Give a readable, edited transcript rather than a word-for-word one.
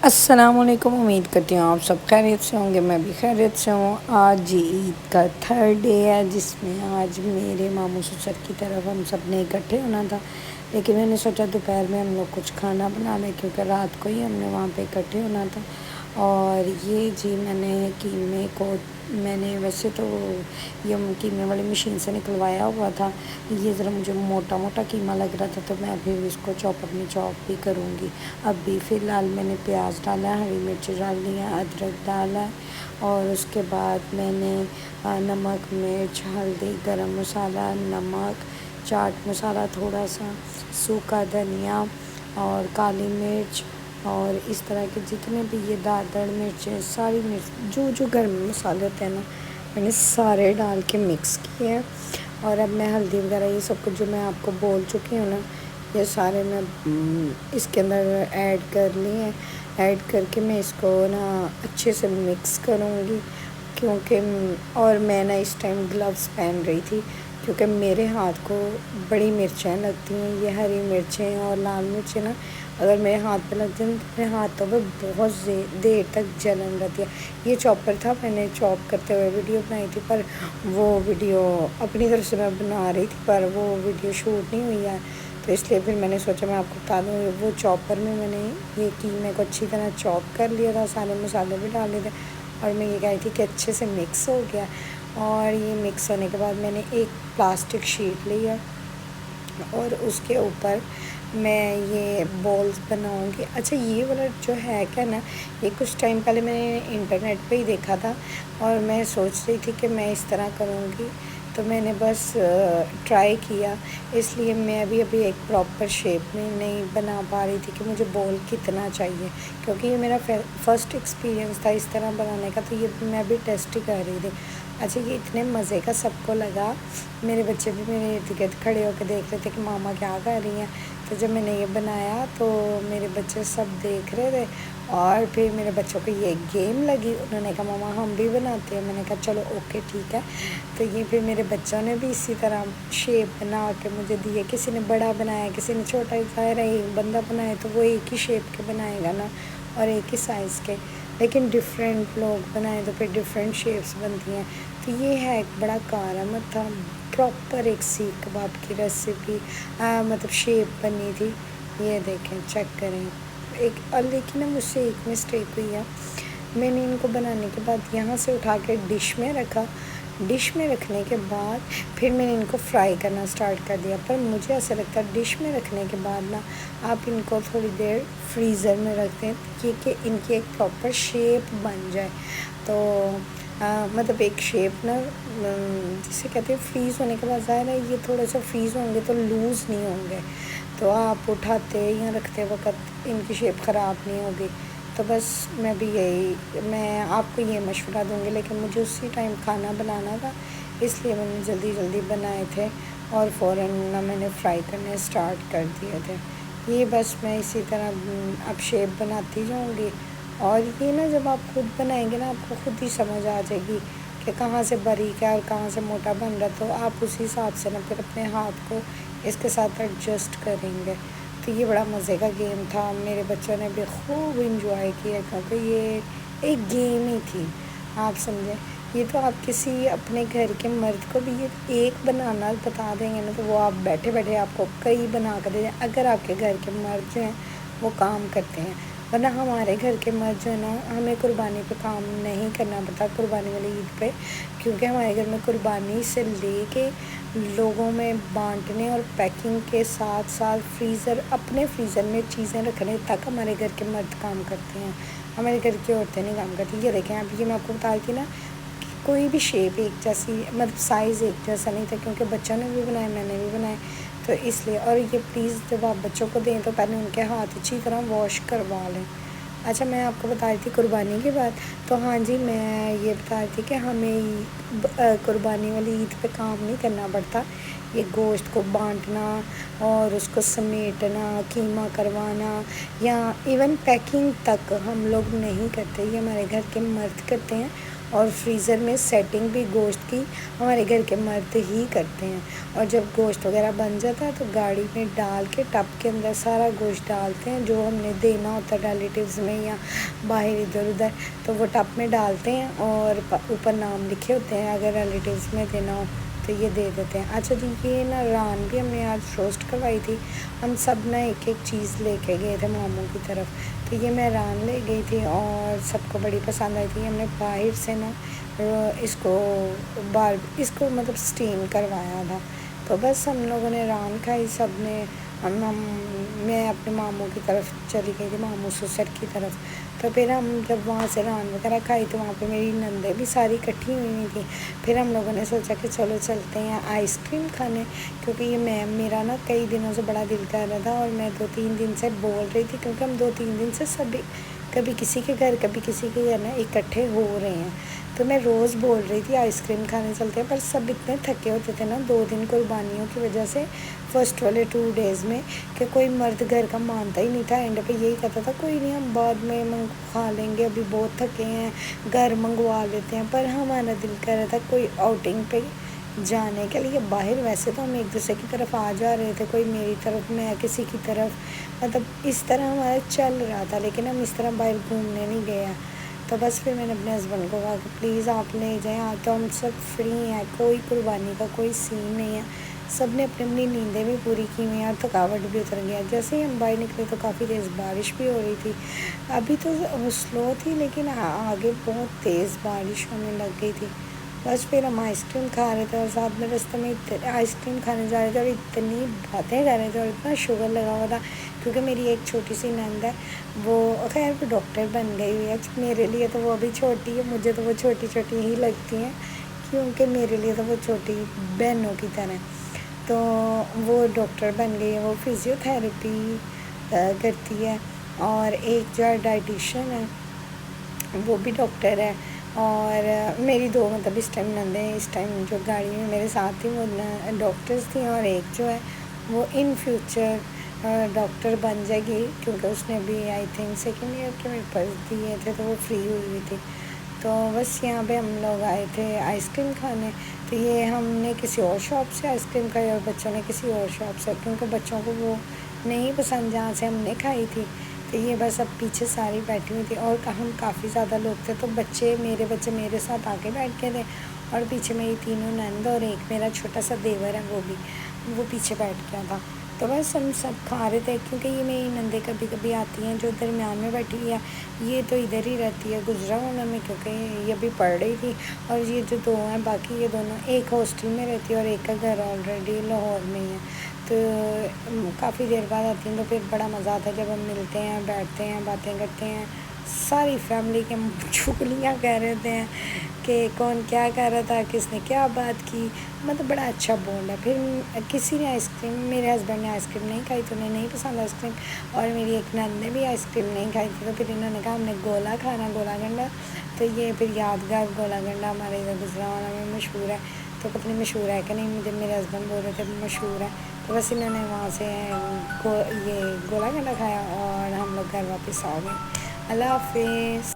السلام علیکم، امید کرتی ہوں آپ سب خیریت سے ہوں گے، میں بھی خیریت سے ہوں۔ آج جی عید کا تھرڈ ڈے ہے، جس میں آج میرے ماموں سسر کی طرف ہم سب نے اکٹھے ہونا تھا، لیکن میں نے سوچا دوپہر میں ہم لوگ کچھ کھانا بنا لیں، کیونکہ رات کو ہی ہم نے وہاں پہ اکٹھے ہونا تھا۔ اور یہ جی میں نے ویسے تو یہ قیمے والی مشین سے نکلوایا ہوا تھا، یہ ذرا مجھے موٹا موٹا قیمہ لگ رہا تھا، تو میں ابھی اس کو چاپر میں چاپ بھی کروں گی۔ اب بھی فی الحال میں نے پیاز ڈالا، ہری مرچ ڈال دیا، ادرک ڈالا، اور اس کے بعد میں نے نمک، مرچ، ہلدی، گرم مسالہ، نمک، چاٹ مسالہ تھوڑا سا، سوکھا دھنیا اور کالی مرچ اور اس طرح کے جتنے بھی یہ دادڑ مرچیں، ساری مرچ جو گھر میں مسالے ہوتے ہیں نا، میں نے سارے ڈال کے مکس کیے ہیں۔ اور اب میں ہلدی وغیرہ یہ سب کچھ جو میں آپ کو بول چکی ہوں نا، یہ سارے میں اس کے اندر ایڈ کر لی ہیں۔ ایڈ کر کے میں اس کو نا اچھے سے مکس کروں گی، اور میں نا اس ٹائم گلوز پہن رہی تھی، کیونکہ میرے ہاتھ کو بڑی مرچیں لگتی ہیں، یہ ہری مرچیں اور لال مرچیں نا اگر میرے ہاتھ پہ لگتی ہیں تو میرے ہاتھوں پہ بہت دیر تک جلن رہتی ہے۔ یہ چاپر تھا، میں نے چاپ کرتے ہوئے ویڈیو بنائی تھی، پر وہ ویڈیو اپنی طرف سے میں بنا رہی تھی، پر وہ ویڈیو شوٹ نہیں ہوئی ہے، تو اس لیے پھر میں نے سوچا میں آپ کو بتا دوں۔ وہ چاپر میں نے یہ قیمے کو اچھی طرح چاپ کر لیا تھا، سارے مسالے بھی ڈال لیے تھے، اور میں یہ کہی تھی کہ اچھے سے مکس ہو گیا۔ اور یہ مکس ہونے کے بعد میں نے ایک پلاسٹک شیٹ لیا، اور اس کے اوپر میں یہ بولز بناؤں گی۔ اچھا، یہ والا جو ہے کیا نا، یہ کچھ ٹائم پہلے میں نے انٹرنیٹ پہ ہی دیکھا تھا، اور میں سوچ رہی تھی کہ میں اس طرح کروں گی، تو میں نے بس ٹرائی کیا، اس لیے میں ابھی ایک پراپر شیپ میں نہیں بنا پا رہی تھی کہ مجھے بول کتنا چاہیے، کیونکہ یہ میرا فرسٹ ایکسپیرینس تھا اس طرح بنانے کا، تو یہ میں بھی ٹیسٹ ہی کر رہی تھی۔ اچھا، یہ اتنے مزے کا سب کو لگا، میرے بچے بھی میرے ارد گرد کھڑے ہو کے دیکھ رہے تھے کہ ماما کیا کر رہی ہیں، تو جب میں نے یہ بنایا تو میرے بچے سب دیکھ رہے تھے، اور پھر میرے بچوں کو یہ گیم لگی، انہوں نے کہا ماما ہم بھی بناتے ہیں، میں نے کہا چلو اوکے ٹھیک ہے۔ تو یہ پھر میرے بچوں نے بھی اسی طرح شیپ بنا کے مجھے دیے، کسی نے بڑا بنایا، کسی نے چھوٹا، ظاہر ہے ایک بندہ بنائے تو وہ ایک ہی شیپ کے بنائے گا نا، اور ایک ہی سائز کے، لیکن ڈفرینٹ لوگ بنائیں تو پھر ڈفرینٹ شیپس بنتی ہیں۔ تو یہ ہے ایک بڑا کارآمد تھا، پراپر ایک سیخ کباب کی ریسیپی، مطلب شیپ بنی تھی، یہ دیکھیں چیک کریں۔ اور لیکن مجھ سے ایک مسٹیک ہوئی ہے، میں نے ان کو بنانے کے بعد یہاں سے اٹھا کے ڈش میں رکھا، ڈش میں رکھنے کے بعد پھر میں نے ان کو فرائی کرنا سٹارٹ کر دیا، پر مجھے ایسا لگتا ہے ڈش میں رکھنے کے بعد نا آپ ان کو تھوڑی دیر فریزر میں رکھ دیں، کہ ان کی ایک پراپر شیپ بن جائے، تو مطلب ایک شیپ نا جسے کہتے ہیں فریز ہونے کے بعد، ظاہر ہے یہ تھوڑا سا فریز ہوں گے تو لوز نہیں ہوں گے، تو آپ اٹھاتے یا رکھتے وقت ان کی شیپ خراب نہیں ہوگی۔ تو بس میں آپ کو یہ مشورہ دوں گی، لیکن مجھے اسی ٹائم کھانا بنانا تھا، اس لیے میں نے جلدی بنائے تھے، اور فوراً میں نے فرائی کرنے سٹارٹ کر دیے تھے۔ یہ بس میں اسی طرح اب شیپ بناتی جاؤں گی، اور یہ نا جب آپ خود بنائیں گے نا آپ کو خود ہی سمجھ آ جائے گی کہ کہاں سے باریک ہے اور کہاں سے موٹا بن رہا، تو آپ اسی حساب سے نا پھر اپنے ہاتھ کو اس کے ساتھ ایڈجسٹ کریں گے۔ تو یہ بڑا مزے کا گیم تھا، میرے بچوں نے بھی خوب انجوائے کیا، کیونکہ یہ ایک گیم ہی تھی، آپ سمجھیں۔ یہ تو آپ کسی اپنے گھر کے مرد کو بھی یہ ایک بنانا بتا دیں گے نا، تو وہ آپ بیٹھے آپ کو کئی بنا کر دے دیں، اگر آپ کے گھر کے مرد جو ہیں وہ کام کرتے ہیں، ورنہ ہمارے گھر کے مرد جو ہے نا، ہمیں قربانی پہ کام نہیں کرنا پڑتا، قربانی والی عید پہ، کیونکہ ہمارے گھر میں قربانی سے لے کے لوگوں میں بانٹنے اور پیکنگ کے ساتھ ساتھ اپنے فریزر میں چیزیں رکھنے تک ہمارے گھر کے مرد کام کرتے ہیں، ہمارے گھر کی عورتیں نہیں کام کرتی۔ یہ دیکھیں اب، یہ میں آپ کو بتا رہی تھی نا کہ کوئی بھی شیپ ایک جیسی، مطلب سائز ایک جیسا نہیں تھا، کیونکہ بچوں نے بھی بنائے، میں نے بھی بنائے، تو اس لیے۔ اور یہ پلیز جب آپ بچوں کو دیں تو پہلے ان کے ہاتھ اچھی طرح واش کروا لیں۔ اچھا، میں آپ کو بتا رہی تھی قربانی کے بعد، تو ہاں جی، میں یہ بتا رہی تھی کہ ہمیں قربانی والی عید پہ کام نہیں کرنا پڑتا، یہ گوشت کو بانٹنا اور اس کو سمیٹنا، قیمہ کروانا، یا ایون پیکنگ تک ہم لوگ نہیں کرتے، یہ ہمارے گھر کے مرد کرتے ہیں، اور فریزر میں سیٹنگ بھی گوشت کی ہمارے گھر کے مرد ہی کرتے ہیں، اور جب گوشت وغیرہ بن جاتا ہے تو گاڑی میں ڈال کے ٹب کے اندر سارا گوشت ڈالتے ہیں جو ہم نے دینا ہوتا ہے ریلیٹیوز میں یا باہر ادھر ادھر، تو وہ ٹب میں ڈالتے ہیں اور اوپر نام لکھے ہوتے ہیں، اگر ریلیٹیوز میں دینا ہو تو یہ دے دیتے ہیں۔ اچھا جی، یہ نا ران بھی ہم نے آج روسٹ کروائی تھی، ہم سب نا ایک ایک چیز لے کے گئے تھے ماموں کی طرف، تو یہ میں ران لے گئی تھی اور سب کو بڑی پسند آئی تھی۔ ہم نے باہر سے نا اس کو مطلب اسٹیم کروایا تھا، تو بس ہم لوگوں نے ران کھائی سب نے۔ میں اپنے ماموں کی طرف چلی گئی تھی، ماموں سسر کی طرف، تو پھر ہم جب وہاں سے ران وغیرہ کھائی تو وہاں پہ میری نندیں بھی ساری اکٹھی ہوئی تھیں۔ پھر ہم لوگوں نے سوچا کہ چلو چلتے ہیں آئس کریم کھانے، کیونکہ یہ میرا نا کئی دنوں سے بڑا دل کر رہا تھا، اور میں 2-3 دن سے بول رہی تھی، کیونکہ ہم 2-3 دن سے سبھی کبھی کسی کے گھر کبھی کسی کے گھر نا اکٹھے ہو رہے ہیں، تو میں روز بول رہی تھی آئس کریم کھانے چلتے ہیں، پر سب اتنے تھکے ہوتے تھے نا 2 دن قربانیوں کی وجہ سے، فرسٹ والے 2 ڈیز میں، کہ کوئی مرد گھر کا مانتا ہی نہیں تھا۔ اینڈ پہ یہی کہتا تھا کوئی نہیں ہم بعد میں کھا لیں گے، ابھی بہت تھکے ہیں، گھر منگوا لیتے ہیں، پر ہمارا دل کر رہا تھا کوئی آؤٹنگ پہ جانے کے لیے باہر۔ ویسے تو ہم ایک دوسرے کی طرف آ جا رہے تھے، کوئی میری طرف میں کسی کی طرف، مطلب اس طرح ہمارا چل رہا تھا، لیکن ہم اس طرح باہر گھومنے نہیں گئے ہیں۔ تو بس پھر میں نے اپنے ہسبینڈ کو کہا کہ پلیز آپ لے جائیں، آج تو ہم سب فری ہیں، کوئی قربانی کا کوئی سین نہیں ہے، سب نے اپنی اپنی نیندیں بھی پوری کی ہوئی ہیں اور تھکاوٹ بھی اتر گیا۔ جیسے ہی ہم باہر نکلے تو کافی تیز بارش بھی ہو رہی تھی، ابھی تو سلو تھی لیکن آگے بہت تیز بارش ہونے لگ گئی تھی۔ بس پھر ہم آئس کریم کھا رہے تھے اور ساتھ میں راستے میں آئس کریم کھانے جا رہے تھے اور اتنی باتیں کر رہے تھے اور اتنا شوگر لگا ہوا تھا، کیونکہ میری ایک چھوٹی سی نند ہے، وہ خیر ڈاکٹر بن گئی ہوئی ہے، میرے لیے تو وہ ابھی چھوٹی ہے، مجھے تو وہ چھوٹی چھوٹی ہی لگتی ہیں، کیونکہ میرے لیے تو وہ چھوٹی بہنوں کی طرح، تو وہ ڈاکٹر بن گئی ہے، وہ فزیو تھراپی کرتی ہے، اور ایک جو ہے ڈائٹیشین ہے وہ بھی ڈاکٹر ہے، اور میری 2 مطلب اس ٹائم نندیں اس ٹائم جو گاڑی میں میرے ساتھ تھیں وہ ڈاکٹرز تھیں، اور ایک جو ہے وہ ان فیوچر ڈاکٹر بن جائے گی، کیونکہ اس نے بھی آئی تھنک 2nd ایئر کے پیپرز دیے تھے تو وہ فری ہوئی تھی۔ تو بس یہاں پہ ہم لوگ آئے تھے آئس کریم کھانے، تو یہ ہم نے کسی اور شاپ سے آئس کریم کھائی اور بچوں نے کسی اور شاپ سے، کیونکہ بچوں کو وہ نہیں پسند جہاں سے ہم نے کھائی تھی، تو یہ بس اب پیچھے ساری بیٹھی ہوئی تھی، اور ہم کافی زیادہ لوگ تھے، تو میرے بچے میرے ساتھ آگے بیٹھ کے تھے، اور پیچھے میری 3 نند اور ایک میرا چھوٹا سا دیور ہے وہ پیچھے بیٹھ گیا تھا۔ تو بس ہم سب کھا رہے تھے، کیونکہ یہ میری نندیں کبھی کبھی آتی ہیں جو درمیان میں بیٹھی ہوئی ہے، یہ تو ادھر ہی رہتی ہے گجراوالا میں، کیونکہ یہ ابھی پڑھ رہی تھی، اور یہ جو 2 ہیں باقی یہ دونوں ایک ہاسٹل میں رہتی ہے اور ایک کا گھر آلریڈی لاہور میں ہی ہے، تو کافی دیر بعد آتی ہیں، تو پھر بڑا مزہ آتا ہے جب ہم ملتے ہیں، بیٹھتے ہیں، باتیں کرتے ہیں، ساری فیملی کے چغلیاں کہہ رہے ہیں کہ کون کیا کہہ رہا تھا، کس نے کیا بات کی، مطلب بڑا اچھا بونڈ ہے۔ پھر کسی نے آئس کریم، میرے ہسبینڈ نے آئس کریم نہیں کھائی تو انہیں نہیں پسند آئس کریم، اور میری ایک نند نے بھی آئس کریم نہیں کھائی تھی، تو پھر انہوں نے کہا ہم نے گولا کھانا، گولا گنڈا، تو یہ پھر یادگار گولا گنڈا ہمارے ادھر گجرانوالہ میں مشہور ہے، تو پتہ نہیں مشہور ہے کہ نہیں، مجھے میرے ہسبینڈ بول رہے تھے مشہور ہے، تو بس انہوں نے وہاں سے یہ گولا گنڈا کھایا اور ہم لوگ گھر واپس آ گئے۔ اللہ حافظ۔